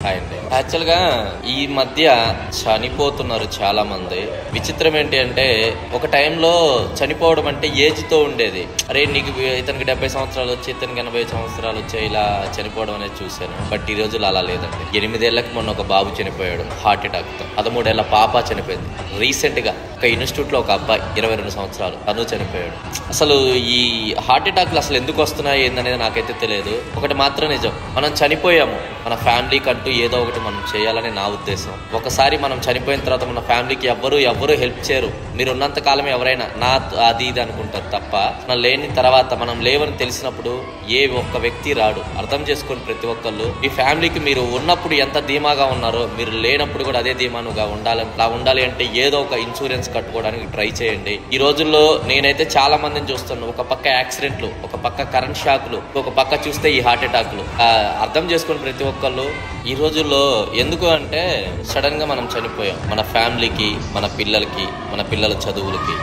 Actual గా ఈ మధ్య చనిపోతున్నారు చాలా మంది. విచిత్రం ఏంటి అంటే ఒక టైంలో చనిపోవడం అంటే ఏజ్ తో ఉండేది. అరే నీకు ఇతనికి 70 సంవత్సరాలు వచ్చి ఇతనికి 80 సంవత్సరాలు వచ్చాయి, ఇలా చనిపోవడం అనేది చూశాను. బట్ ఈ రోజులు అలా లేదండి. 8 ఏళ్లకు మొన్న ఒక బాబు చనిపోయాడు హార్ట్ అటాక్ తో. 13 ఏళ్ల పాప చనిపోయింది. రీసెంట్ గా ఒక ఇన్స్టిట్యూట్ లో ఒక అబ్బాయి 22 సంవత్సరాలు తను చనిపోయాడు. అసలు ఈ హార్ట్ అటాక్లు అసలు ఎందుకు వస్తున్నాయి ఏందనేది నాకైతే తెలియదు. ఒకటి మాత్రం నిజం, మనం చనిపోయాము, మన ఫ్యామిలీకి అంటూ ఏదో ఒకటి మనం చేయాలని నా ఉద్దేశం. ఒకసారి మనం చనిపోయిన తర్వాత మన ఫ్యామిలీకి ఎవ్వరు హెల్ప్ చేయరు. మీరు ఉన్నంత కాలమే ఎవరైనా నా అది ఇది అనుకుంటారు తప్ప, మనం లేని తర్వాత మనం లేవని తెలిసినప్పుడు ఏ ఒక్క వ్యక్తి రాడు. అర్థం చేసుకోండి ప్రతి ఒక్కళ్ళు. మీ ఫ్యామిలీకి మీరు ఉన్నప్పుడు ఎంత ధీమాగా ఉన్నారో మీరు లేనప్పుడు కూడా అదే ధీమానుగా ఉండాలి అంటే ఏదో ఒక ఇన్సూరెన్స్ కట్టుకోవడానికి ట్రై చేయండి. ఈ రోజుల్లో నేనైతే చాలా మందిని చూస్తున్నాను. ఒక పక్క యాక్సిడెంట్లు, ఒక పక్క కరెంట్ షాక్లు, ఒక పక్క చూస్తే ఈ హార్ట్ అటాక్లు. అర్థం చేసుకోండి ప్రతి ఒక్కళ్ళు. ఈ రోజుల్లో ఎందుకు అంటే సడన్ గా మనం చనిపోయాం, మన ఫ్యామిలీకి, మన పిల్లలకి, మన పిల్లల చదువులకి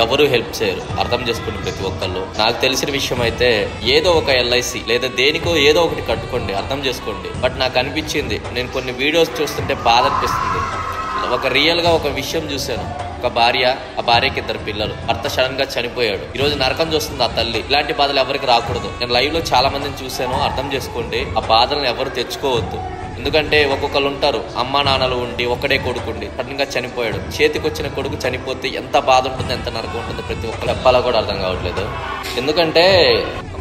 ఎవరు హెల్ప్ చేయరు. అర్థం చేసుకోండి ప్రతి ఒక్కళ్ళు. నాకు తెలిసిన విషయం అయితే ఏదో ఒక ఎల్ఐసి లేదా దేనికో ఏదో ఒకటి కట్టుకోండి. అర్థం చేసుకోండి. బట్ నాకు అనిపించింది, నేను కొన్ని వీడియోస్ చూస్తుంటే బాధ అనిపిస్తుంది. ఒక రియల్ గా ఒక విషయం చూశాను. ఒక భార్య, ఆ భార్యకి 2 పిల్లలు, భర్త సడన్ గా చనిపోయాడు. ఈ రోజు నరకం చూస్తుంది ఆ తల్లి. ఇలాంటి బాధలు ఎవరికి రాకూడదు. నేను లైవ్ లో చాలా మందిని చూశాను. అర్థం చేసుకోండి, ఆ బాధలను ఎవరు తెచ్చుకోవద్దు. ఎందుకంటే ఒక్కొక్కరు ఉంటారు, అమ్మా నాన్నలు ఉండి ఒక్కడే కొడుకుండి సడన్ గా చనిపోయాడు. చేతికి వచ్చిన కొడుకు చనిపోతే ఎంత బాధ ఉంటుంది, ఎంత నరకం ఉంటుంది ప్రతి ఒక్కరు చెప్పాలో కూడా అర్థం కావట్లేదు. ఎందుకంటే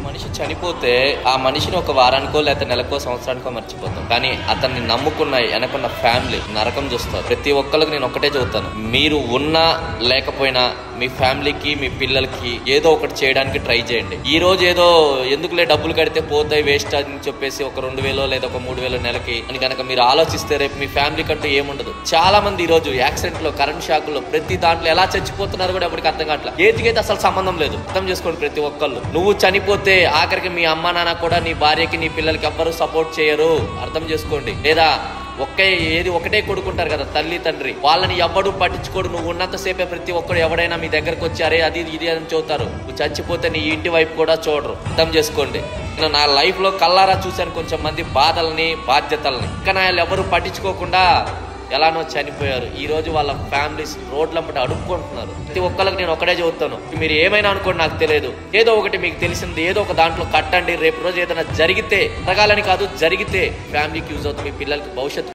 మనిషి చనిపోతే ఆ మనిషిని ఒక వారానికో లేదా నెలకో సంవత్సరానికో మర్చిపోతాం, కానీ అతన్ని నమ్ముకున్న వెనకున్న ఫ్యామిలీ నరకం చూస్తారు. ప్రతి ఒక్కరికి నేను ఒక్కటే చెబుతాను, మీరు ఉన్నా లేకపోయినా మీ ఫ్యామిలీకి, మీ పిల్లలకి ఏదో ఒకటి చేయడానికి ట్రై చేయండి. ఈ రోజు ఏదో ఎందుకులే డబ్బులు కడితే పోతాయి వేస్ట్ అని చెప్పేసి ఒక 2000 లేదా ఒక 3000 నెలకి అని కనుక మీరు ఆలోచిస్తే రేపు మీ ఫ్యామిలీ కంటూ ఏముండదు. చాలా మంది ఈ రోజు యాక్సిడెంట్ లో, కరెంట్ షాక్ లో, ప్రతి దాంట్లో ఎలా చచ్చిపోతున్నారు కూడా ఎవరికి అర్థం కావట్లేదు. ఏతికైతే అసలు సంబంధం లేదు. అర్థం చేసుకోండి ప్రతి ఒక్కళ్ళు. నువ్వు చనిపోతే ఆఖరికి మీ అమ్మ నాన్న కూడా నీ భార్యకి, నీ పిల్లలకి ఎవ్వరూ సపోర్ట్ చేయరు. అర్థం చేసుకోండి. లేదా ఒకటే కొడుకుంటారు కదా తల్లి తండ్రి, వాళ్ళని ఎవడు పట్టించుకోడు. నువ్వు ఉన్నంతసేపే ప్రతి ఒక్కడు ఎవడైనా మీ దగ్గరకు వచ్చి అరే అది ఇది అని చూస్తారు. నువ్వు చచ్చిపోతే నీ ఇంటి వైపు కూడా చూడరు. అర్థం చేసుకోండి. నేను నా లైఫ్ లో కల్లారా చూశాను కొంచెం మంది బాధల్ని, బాధ్యతల్ని. ఇంకా ఎవరు పట్టించుకోకుండా ఎలానో చనిపోయారు. ఈ రోజు వాళ్ళ ఫ్యామిలీస్ రోడ్లంపటి అడుక్కుంటున్నారు. ప్రతి ఒక్కరికి నేను ఒకటే చెబుతాను, మీరు ఏమైనా అనుకోండి, నాకు తెలియదు. ఏదో ఒకటి మీకు తెలిసింది ఏదో ఒక దాంట్లో కట్టండి. రేపు రోజు ఏదైనా జరిగితే, జరగాలని కాదు, జరిగితే ఫ్యామిలీకి యూజ్ అవుతుంది, మీ పిల్లలకి భవిష్యత్తు